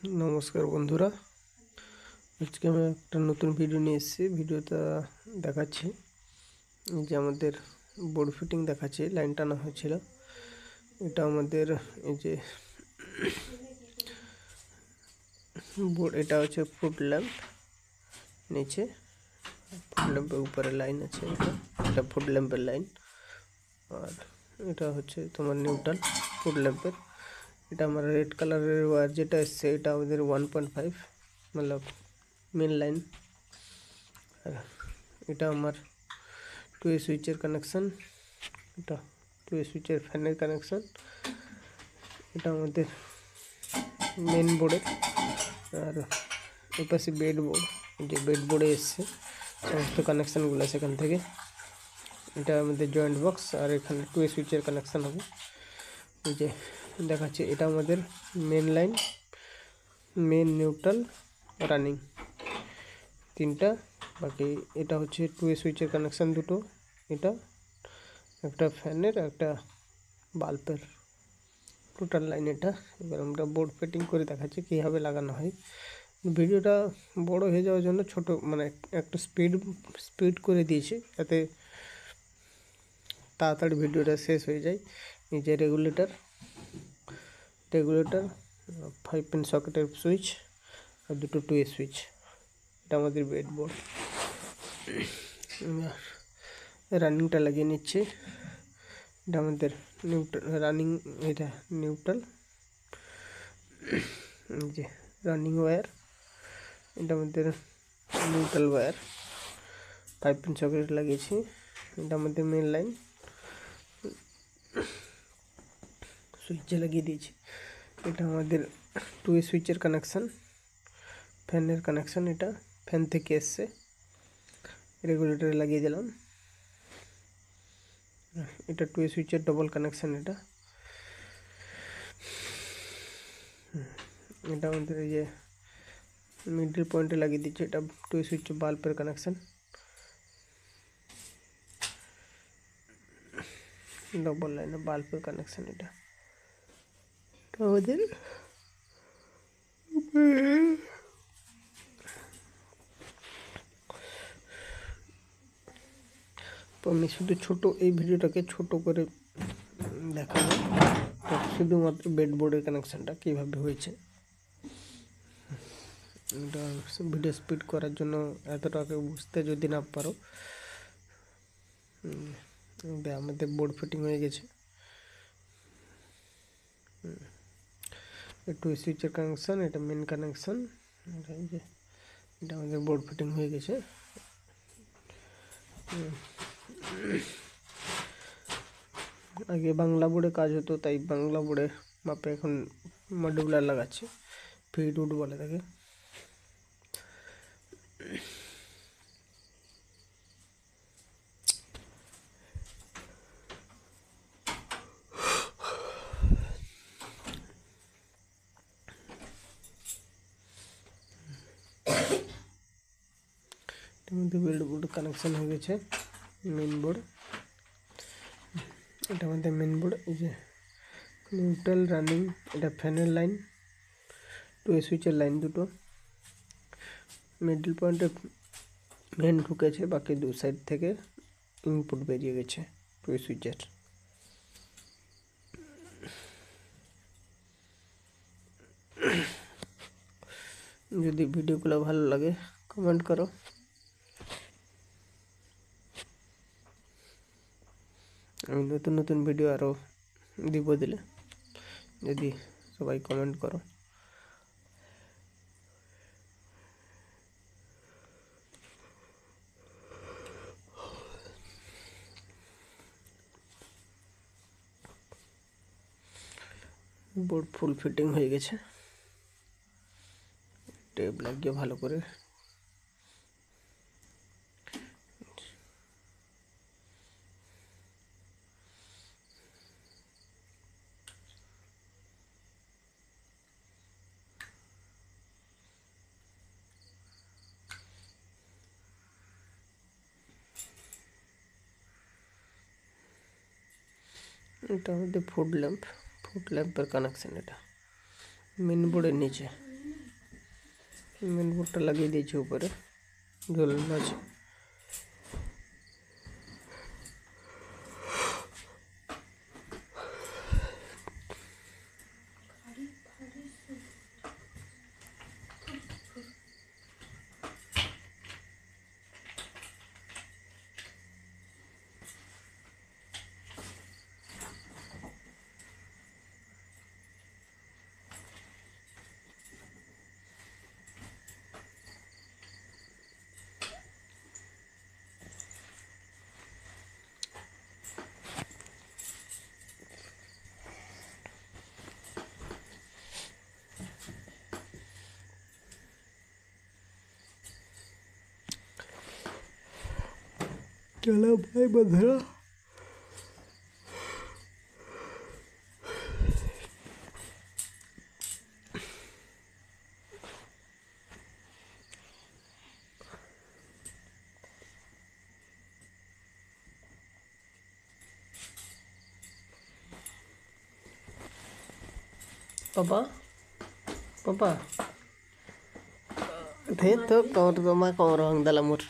नमस्कार बंधुरा आज के मैं एक नतून भिडियो निये एसेछि। भिडियोटा देखाচ্ছি যে আমাদের বোর্ড ফিটিং দেখাচ্ছে লাইন টানা হয়েছিল। এটা আমাদের এই যে বোর্ড, এটা হচ্ছে ফুট ল্যাম্প, নিচে ফুট ল্যাম্পের উপরে লাইন আছে। এটা ফুট ল্যাম্পের লাইন, আর এটা হচ্ছে তোমার নিউট্রাল ফুট ল্যাম্পের। এটা আমার रेड কালারের ওয়্যার যেটা এসছে, এটা আমাদের 1.5 मतलब মেন লাইন। আর এটা আমার 2 সুইচের কানেকশন, এটা 2 সুইচের ফ্যানের কানেকশন। এটা আমাদের মেন বোর্ডে। আর এই পাশে বেড বোর্ড, যে বেড বোর্ডে এসছে সমস্ত কানেকশনগুলো সেখান থেকে। এটা আমাদের জয়েন্ট বক্স, আর এখানে 2 সুইচের কানেকশন হবে। এই যে দেখাচ্ছে এটা আমাদের main line, main neutral running তিনটা। বাকি এটা হচ্ছে 2 সুইচের কানেকশন দুটো, এটা একটা ফ্যানের একটা বাল্বের টোটাল লাইন এটা। এবার আমরা বোর্ড ফিটিং করে দেখাচ্ছি কীভাবে লাগানো হয়। ভিডিওটা বড় হয়ে যাওয়ার জন্য ছোট মানে একটু স্পিড করে দিয়েছি, যাতে তাড়াতাড়ি ভিডিওটা শেষ হয়ে যায়। এই যে রেগুলেটর 5 পিন সকেটের সুইচ আর দুটো 2 সুইচ। এটা আমাদের বেড বোর্ড। রানিংটা লাগিয়ে নিচ্ছে। এটা আমাদের নিউট্রাল রানিং, এটা নিউট্রাল যে রানিং ওয়্যার। এটা আমাদের নিউট্রাল ওয়্যার 5 পিন সকেট লাগিয়েছি। এটা আমাদের মেন লাইন, সুইচে লাগিয়ে দিয়েছি। এটা আমাদের 2 সুইচের কানেকশন, ফ্যানের কানেকশন। এটা ফ্যান থেকে এসছে, রেগুলেটরে লাগিয়ে দিলাম। এটা 2 সুইচের ডবল কানেকশন। এটা এটা আমাদের এই যে মিডল পয়েন্টে লাগিয়ে দিচ্ছি। এটা 2 সুইচ বাল্বের কানেকশন, ডবল লাইনে বাল্বের কানেকশন। এটা আমাদের তো আমি শুধু ছোট এই ভিডিওটাকে ছোট করে দেখাবো, শুধুমাত্র বেডবোর্ডের কানেকশানটা কীভাবে হয়েছে। এটা ভিডিও স্পিড করার জন্য এতটাকে বুঝতে যদি না পারো, আমাদের বোর্ড ফিটিং হয়ে গেছে। একটু সুইচের কানেকশান, এটা মেন কানেকশান। এই যে এটা আমাদের বোর্ড ফিটিং হয়ে গেছে। আগে বাংলা বোর্ডে কাজ হতো, তাই বাংলা বোর্ডের মাপে এখন মডিউলার লাগাচ্ছে, ফিড উড বলে থাকে। এটার মধ্যে বেড বোর্ড কানেকশান হয়ে গেছে, মেন বোর্ড। এটা আমাদের মেন বোর্ড। এই যে নিউট্রাল রানিং, এটা ফ্যানের লাইন, 2 সুইচের লাইন দুটো। মিডল পয়েন্টে মেন ঢুকেছে, বাকি 2 সাইড থেকে ইনপুট বেরিয়ে গেছে 2 সুইচের। যদি ভিডিওগুলো ভালো লাগে কমেন্ট করো। আমি নতুন নতুন ভিডিও আরও দিব দিলে, যদি সবাই কমেন্ট করো। বোর্ড ফুল ফিটিং হয়ে গেছে, টেপ লাগিয়ে ভালো করে। এটা আমাদের ফুট ল্যাম্পের কানেকশন। এটা মেন বোর্ডের নিচে। मेन बोर्डटा লাগিয়ে দিয়েছি উপরে ঝোলানো আছে। चलो भाई बंधुरा पापा पापा थे तो कमर तो मा कमर हंगदाला मोर